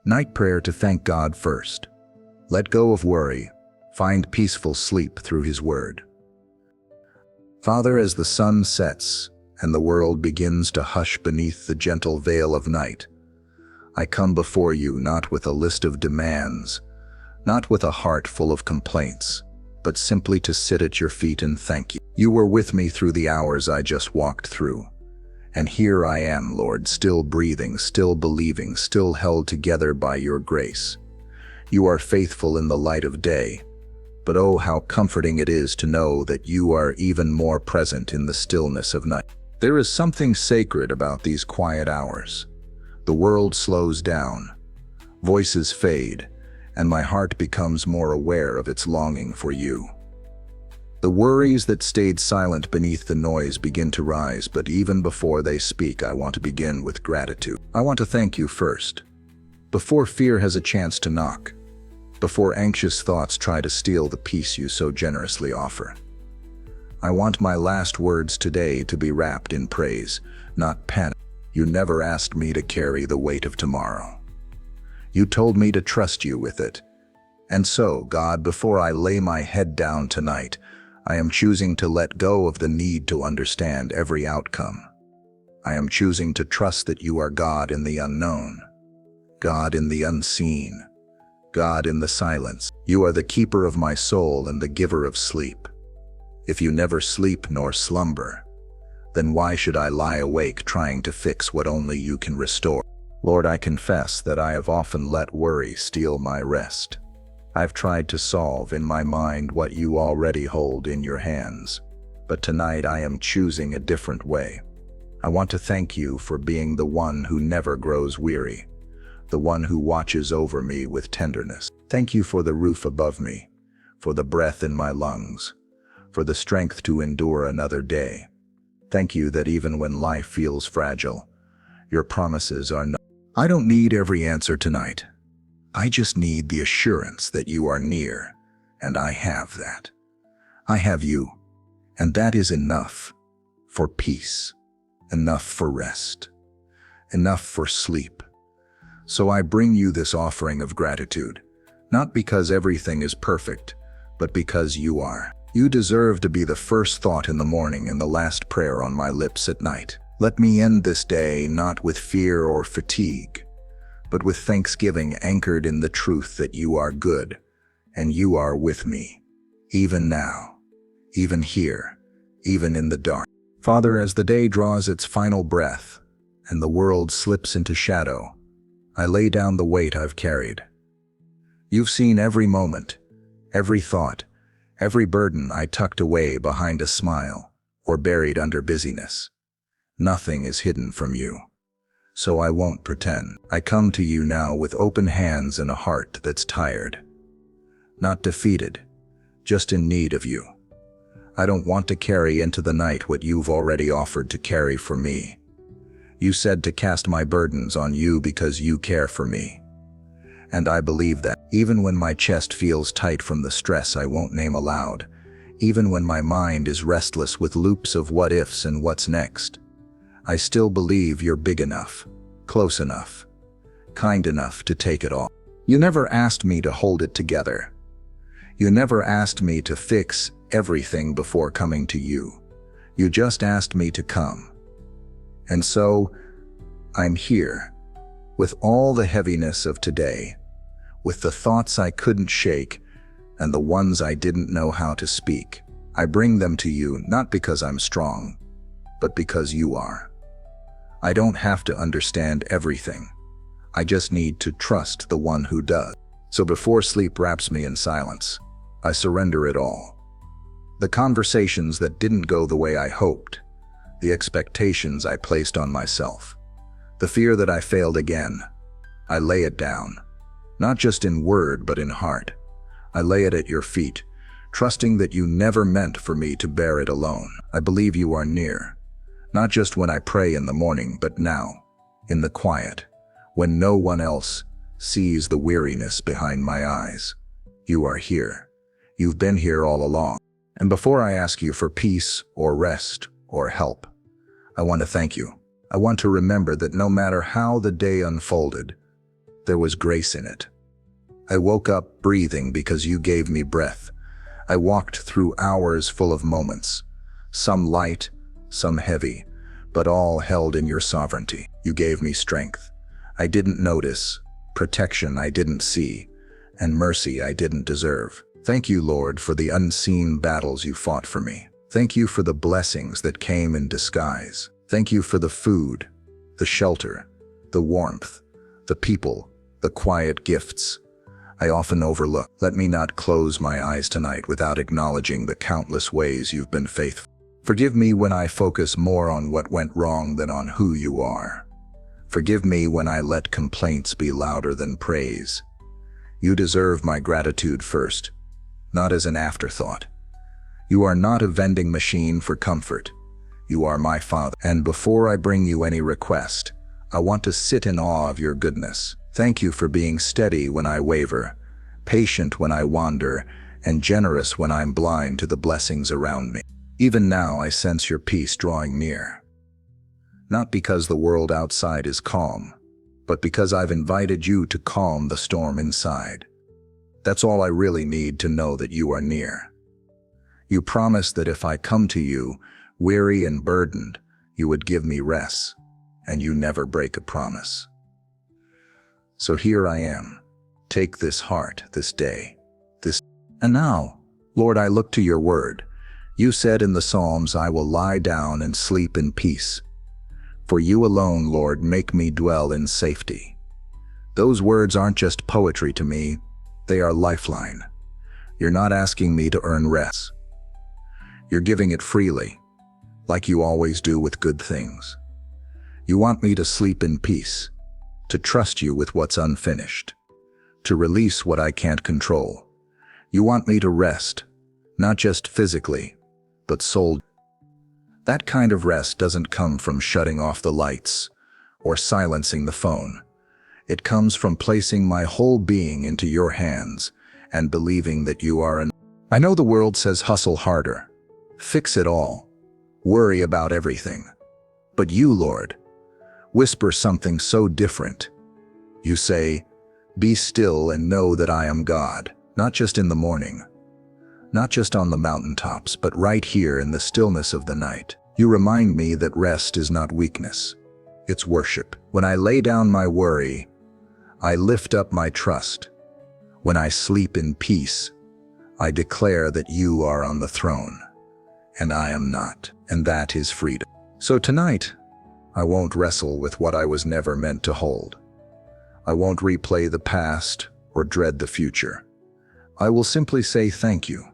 Night prayer to thank God first. Let go of worry. Find peaceful sleep through His Word. Father, as the sun sets and the world begins to hush beneath the gentle veil of night, I come before you not with a list of demands, not with a heart full of complaints, but simply to sit at your feet and thank you. You were with me through the hours I just walked through. And here I am, Lord, still breathing, still believing, still held together by your grace. You are faithful in the light of day, but oh, how comforting it is to know that you are even more present in the stillness of night. There is something sacred about these quiet hours. The world slows down, voices fade, and my heart becomes more aware of its longing for you. The worries that stayed silent beneath the noise begin to rise, but even before they speak, I want to begin with gratitude. I want to thank you first, before fear has a chance to knock, before anxious thoughts try to steal the peace you so generously offer. I want my last words today to be wrapped in praise, not panic. You never asked me to carry the weight of tomorrow. You told me to trust you with it. And so, God, before I lay my head down tonight, I am choosing to let go of the need to understand every outcome. I am choosing to trust that you are God in the unknown, God in the unseen, God in the silence. You are the keeper of my soul and the giver of sleep. If you never sleep nor slumber, then why should I lie awake trying to fix what only you can restore? Lord, I confess that I have often let worry steal my rest. I've tried to solve in my mind what you already hold in your hands. But tonight I am choosing a different way. I want to thank you for being the one who never grows weary, the one who watches over me with tenderness. Thank you for the roof above me, for the breath in my lungs, for the strength to endure another day. Thank you that even when life feels fragile, your promises are not. I don't need every answer tonight. I just need the assurance that you are near, and I have that. I have you, and that is enough for peace, enough for rest, enough for sleep. So I bring you this offering of gratitude, not because everything is perfect, but because you are. You deserve to be the first thought in the morning and the last prayer on my lips at night. Let me end this day not with fear or fatigue, but with thanksgiving anchored in the truth that you are good, and you are with me, even now, even here, even in the dark. Father, as the day draws its final breath, and the world slips into shadow, I lay down the weight I've carried. You've seen every moment, every thought, every burden I tucked away behind a smile or buried under busyness. Nothing is hidden from you. So I won't pretend. I come to you now with open hands and a heart that's tired. Not defeated, just in need of you. I don't want to carry into the night what you've already offered to carry for me. You said to cast my burdens on you because you care for me. And I believe that, even when my chest feels tight from the stress I won't name aloud, even when my mind is restless with loops of what ifs and what's next, I still believe you're big enough, close enough, kind enough to take it all. You never asked me to hold it together. You never asked me to fix everything before coming to you. You just asked me to come. And so, I'm here, with all the heaviness of today, with the thoughts I couldn't shake and the ones I didn't know how to speak. I bring them to you not because I'm strong, but because you are. I don't have to understand everything. I just need to trust the one who does. So before sleep wraps me in silence, I surrender it all. The conversations that didn't go the way I hoped, the expectations I placed on myself, the fear that I failed again, I lay it down, not just in word but in heart. I lay it at your feet, trusting that you never meant for me to bear it alone. I believe you are near, not just when I pray in the morning, but now, in the quiet, when no one else sees the weariness behind my eyes. You are here. You've been here all along. And before I ask you for peace or rest or help, I want to thank you. I want to remember that no matter how the day unfolded, there was grace in it. I woke up breathing because you gave me breath. I walked through hours full of moments, some light, some heavy, but all held in your sovereignty. You gave me strength I didn't notice, protection I didn't see, and mercy I didn't deserve. Thank you, Lord, for the unseen battles you fought for me. Thank you for the blessings that came in disguise. Thank you for the food, the shelter, the warmth, the people, the quiet gifts I often overlook. Let me not close my eyes tonight without acknowledging the countless ways you've been faithful. Forgive me when I focus more on what went wrong than on who you are. Forgive me when I let complaints be louder than praise. You deserve my gratitude first, not as an afterthought. You are not a vending machine for comfort. You are my Father. And before I bring you any request, I want to sit in awe of your goodness. Thank you for being steady when I waver, patient when I wander, and generous when I'm blind to the blessings around me. Even now I sense your peace drawing near. Not because the world outside is calm, but because I've invited you to calm the storm inside. That's all I really need to know that you are near. You promised that if I come to you, weary and burdened, you would give me rest, and you never break a promise. So here I am. Take this heart, this day, this. And now, Lord, I look to your word. You said in the Psalms, I will lie down and sleep in peace. For you alone, Lord, make me dwell in safety. Those words aren't just poetry to me, they are lifeline. You're not asking me to earn rest. You're giving it freely, like you always do with good things. You want me to sleep in peace, to trust you with what's unfinished, to release what I can't control. You want me to rest, not just physically, but soul. That kind of rest doesn't come from shutting off the lights or silencing the phone. It comes from placing my whole being into your hands and believing that you are I know the world says hustle harder, fix it all, worry about everything. But you, Lord, whisper something so different. You say, be still and know that I am God, not just in the morning, not just on the mountaintops, but right here in the stillness of the night. You remind me that rest is not weakness, it's worship. When I lay down my worry, I lift up my trust. When I sleep in peace, I declare that you are on the throne, and I am not, and that is freedom. So tonight, I won't wrestle with what I was never meant to hold. I won't replay the past or dread the future. I will simply say thank you.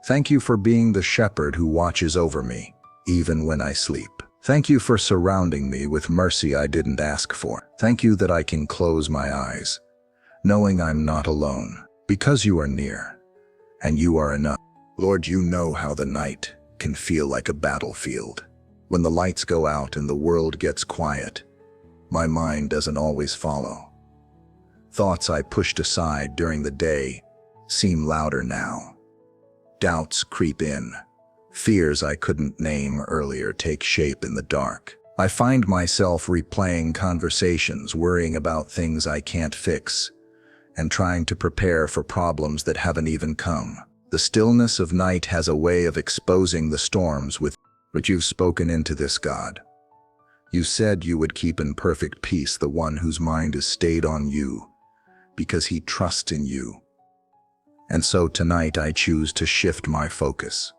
Thank you for being the shepherd who watches over me, even when I sleep. Thank you for surrounding me with mercy I didn't ask for. Thank you that I can close my eyes, knowing I'm not alone, because you are near, and you are enough. Lord, you know how the night can feel like a battlefield. When the lights go out and the world gets quiet, my mind doesn't always follow. Thoughts I pushed aside during the day seem louder now. Doubts creep in. Fears I couldn't name earlier take shape in the dark. I find myself replaying conversations, worrying about things I can't fix, and trying to prepare for problems that haven't even come. The stillness of night has a way of exposing the storms but you've spoken into this, God. You said you would keep in perfect peace the one whose mind is stayed on you, because he trusts in you. And so tonight I choose to shift my focus,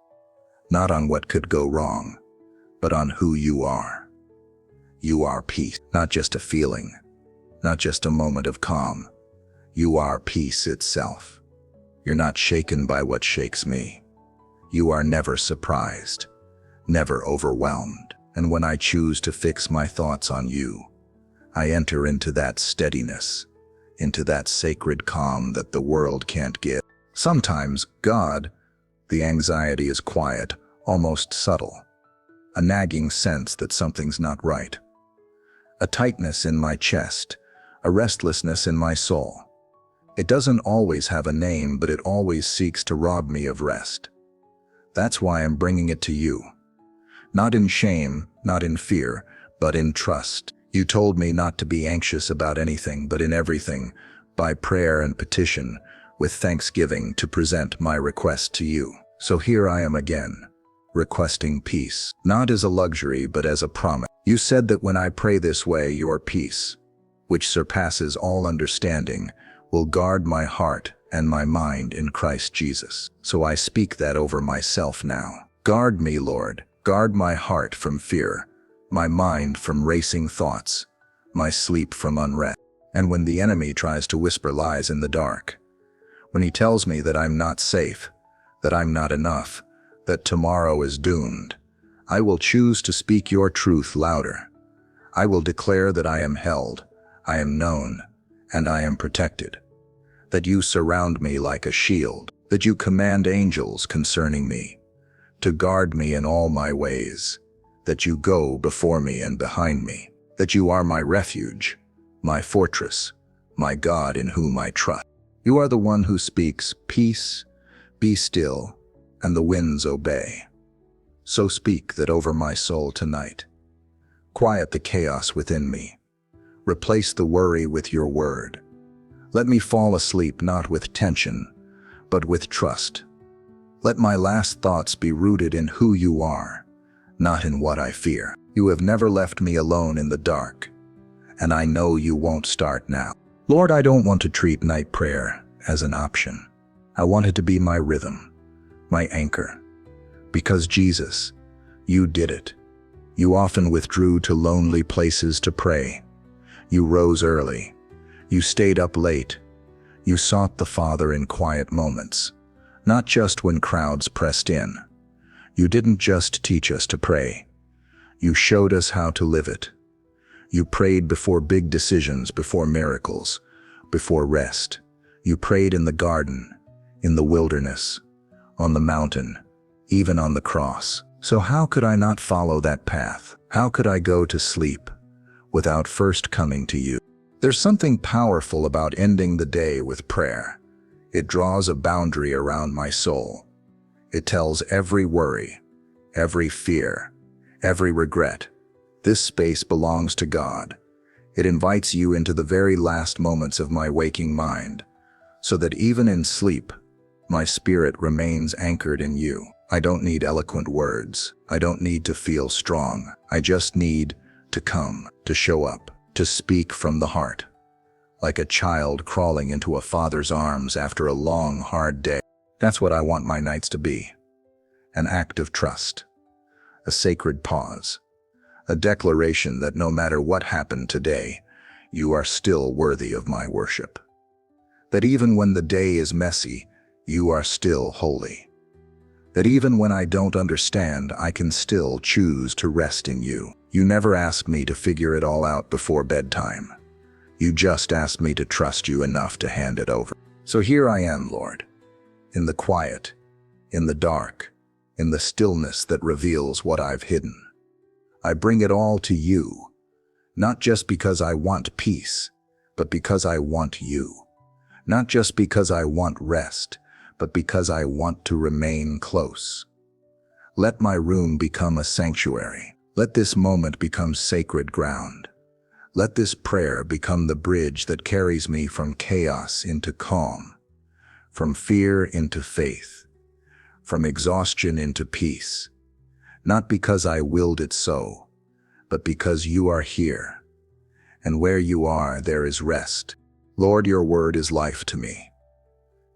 not on what could go wrong, but on who you are. You are peace, not just a feeling, not just a moment of calm. You are peace itself. You're not shaken by what shakes me. You are never surprised, never overwhelmed. And when I choose to fix my thoughts on you, I enter into that steadiness, into that sacred calm that the world can't give. Sometimes, God, the anxiety is quiet, almost subtle. A nagging sense that something's not right. A tightness in my chest, a restlessness in my soul. It doesn't always have a name, but it always seeks to rob me of rest. That's why I'm bringing it to you. Not in shame, not in fear, but in trust. You told me not to be anxious about anything, but in everything, by prayer and petition, with thanksgiving to present my request to you. So here I am again, requesting peace, not as a luxury, but as a promise. You said that when I pray this way, your peace, which surpasses all understanding, will guard my heart and my mind in Christ Jesus. So I speak that over myself now. Guard me, Lord. Guard my heart from fear, my mind from racing thoughts, my sleep from unrest. And when the enemy tries to whisper lies in the dark, when he tells me that I'm not safe, that I'm not enough, that tomorrow is doomed, I will choose to speak your truth louder. I will declare that I am held, I am known, and I am protected. That you surround me like a shield, that you command angels concerning me, to guard me in all my ways, that you go before me and behind me, that you are my refuge, my fortress, my God in whom I trust. You are the one who speaks, "Peace, be still," and the winds obey. So speak that over my soul tonight. Quiet the chaos within me. Replace the worry with your word. Let me fall asleep not with tension, but with trust. Let my last thoughts be rooted in who you are, not in what I fear. You have never left me alone in the dark, and I know you won't start now. Lord, I don't want to treat night prayer as an option. I want it to be my rhythm, my anchor. Because Jesus, you did it. You often withdrew to lonely places to pray. You rose early. You stayed up late. You sought the Father in quiet moments, not just when crowds pressed in. You didn't just teach us to pray. You showed us how to live it. You prayed before big decisions, before miracles, before rest. You prayed in the garden, in the wilderness, on the mountain, even on the cross. So how could I not follow that path? How could I go to sleep without first coming to you? There's something powerful about ending the day with prayer. It draws a boundary around my soul. It tells every worry, every fear, every regret, this space belongs to God. It invites you into the very last moments of my waking mind, so that even in sleep, my spirit remains anchored in you. I don't need eloquent words. I don't need to feel strong. I just need to come, to show up, to speak from the heart, like a child crawling into a father's arms after a long, hard day. That's what I want my nights to be. An act of trust, a sacred pause, a declaration that no matter what happened today, you are still worthy of my worship. That even when the day is messy, you are still holy. That even when I don't understand, I can still choose to rest in you. You never asked me to figure it all out before bedtime. You just asked me to trust you enough to hand it over. So here I am, Lord, in the quiet, in the dark, in the stillness that reveals what I've hidden. I bring it all to you, not just because I want peace, but because I want you. Not just because I want rest, but because I want to remain close. Let my room become a sanctuary. Let this moment become sacred ground. Let this prayer become the bridge that carries me from chaos into calm, from fear into faith, from exhaustion into peace. Not because I willed it so, but because you are here. And where you are, there is rest. Lord, your word is life to me.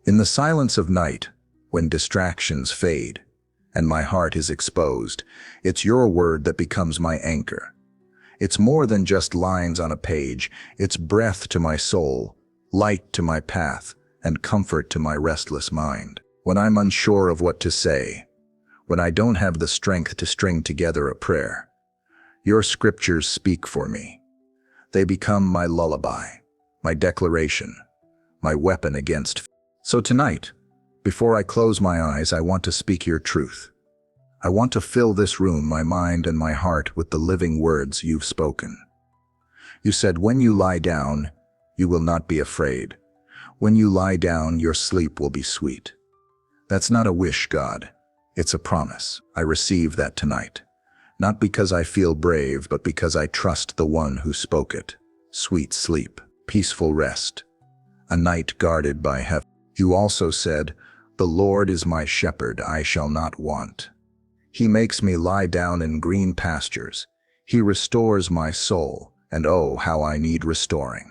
In the silence of night, when distractions fade and my heart is exposed, it's your word that becomes my anchor. It's more than just lines on a page. It's breath to my soul, light to my path, and comfort to my restless mind. When I'm unsure of what to say, when I don't have the strength to string together a prayer, your scriptures speak for me. They become my lullaby, my declaration, my weapon against fear. So tonight, before I close my eyes, I want to speak your truth. I want to fill this room, my mind and my heart, with the living words you've spoken. You said, when you lie down, you will not be afraid. When you lie down, your sleep will be sweet. That's not a wish, God. It's a promise. I receive that tonight. not because I feel brave, but because I trust the one who spoke it. Sweet sleep, peaceful rest, a night guarded by heaven. You also said, "The Lord is my shepherd, I shall not want. He makes me lie down in green pastures. He restores my soul, and oh, how I need restoring.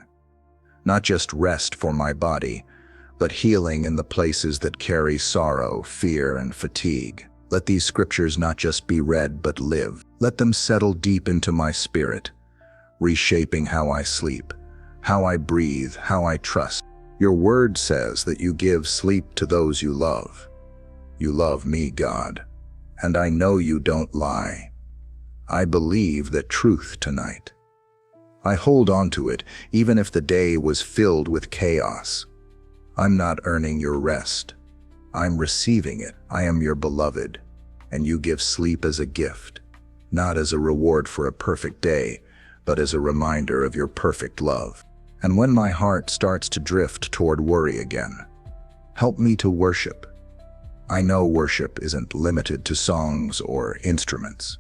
Not just rest for my body, but healing in the places that carry sorrow, fear, and fatigue." Let these scriptures not just be read, but live. Let them settle deep into my spirit, reshaping how I sleep, how I breathe, how I trust. Your word says that you give sleep to those you love. You love me, God, and I know you don't lie. I believe that truth tonight. I hold on to it, even if the day was filled with chaos. I'm not earning your rest. I'm receiving it. I am your beloved, and you give sleep as a gift, not as a reward for a perfect day, but as a reminder of your perfect love. And when my heart starts to drift toward worry again, help me to worship. I know worship isn't limited to songs or instruments.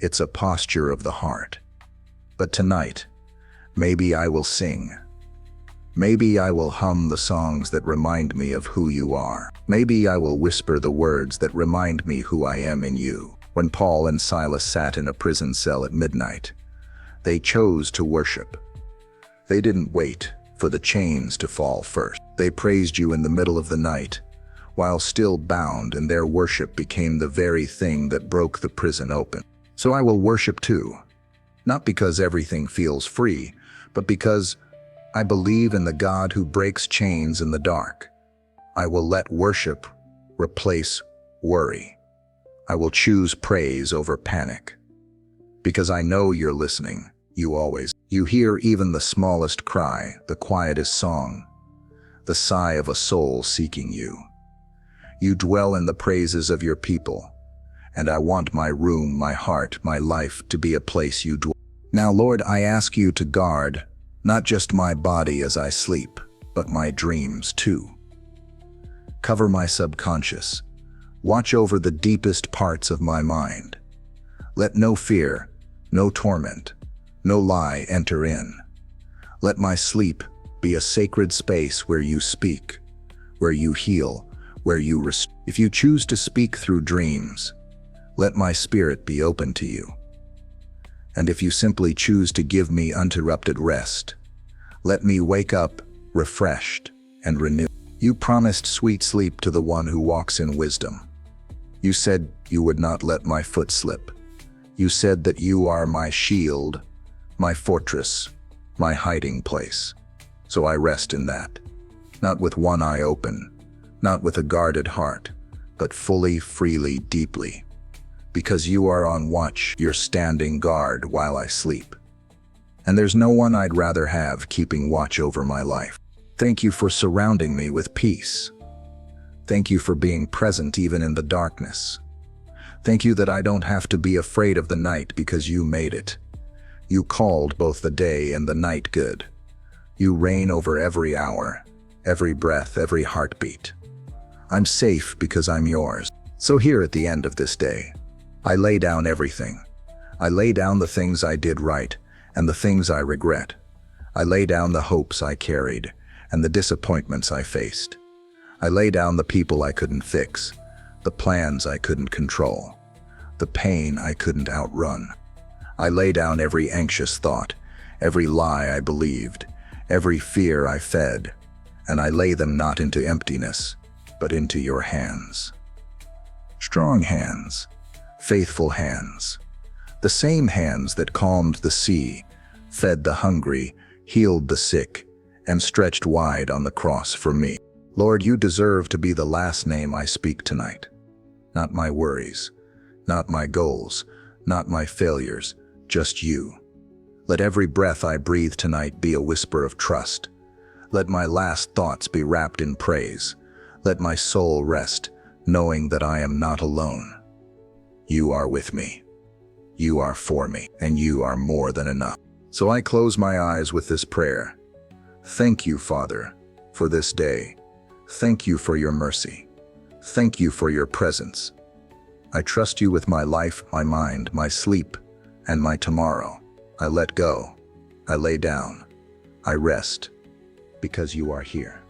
It's a posture of the heart. But tonight, maybe I will sing. Maybe I will hum the songs that remind me of who you are. Maybe I will whisper the words that remind me who I am in you. When Paul and Silas sat in a prison cell at midnight, they chose to worship. They didn't wait for the chains to fall first. They praised you in the middle of the night, while still bound, and their worship became the very thing that broke the prison open. So I will worship too, not because everything feels free, but because I believe in the God who breaks chains in the dark. I will let worship replace worry. I will choose praise over panic. Because I know you're listening. You hear even the smallest cry, the quietest song, the sigh of a soul seeking you. You dwell in the praises of your people, and I want my room, my heart, my life to be a place you dwell. Now, Lord, I ask you to guard not just my body as I sleep, but my dreams too. Cover my subconscious. Watch over the deepest parts of my mind. Let no fear, no torment, no lie enter in. Let my sleep be a sacred space where you speak, where you heal, where you restore. If you choose to speak through dreams, let my spirit be open to you. And if you simply choose to give me uninterrupted rest, let me wake up refreshed and renewed. You promised sweet sleep to the one who walks in wisdom. You said you would not let my foot slip. You said that you are my shield, my fortress, my hiding place. So I rest in that, not with one eye open, not with a guarded heart, but fully, freely, deeply. Because you are on watch, you're standing guard while I sleep. And there's no one I'd rather have keeping watch over my life. Thank you for surrounding me with peace. Thank you for being present even in the darkness. Thank you that I don't have to be afraid of the night because you made it. You called both the day and the night good. You reign over every hour, every breath, every heartbeat. I'm safe because I'm yours. So here at the end of this day, I lay down everything. I lay down the things I did right and the things I regret. I lay down the hopes I carried and the disappointments I faced. I lay down the people I couldn't fix, the plans I couldn't control, the pain I couldn't outrun. I lay down every anxious thought, every lie I believed, every fear I fed, and I lay them not into emptiness, but into your hands. Strong hands, faithful hands, the same hands that calmed the sea, fed the hungry, healed the sick, and stretched wide on the cross for me. Lord, you deserve to be the last name I speak tonight. Not my worries, not my goals, not my failures, just you. Let every breath I breathe tonight be a whisper of trust. Let my last thoughts be wrapped in praise. Let my soul rest, knowing that I am not alone. You are with me. You are for me, and you are more than enough. So I close my eyes with this prayer. Thank you, Father, for this day. Thank you for your mercy. Thank you for your presence. I trust you with my life, my mind, my sleep, and my tomorrow. I let go. I lay down. I rest, because you are here.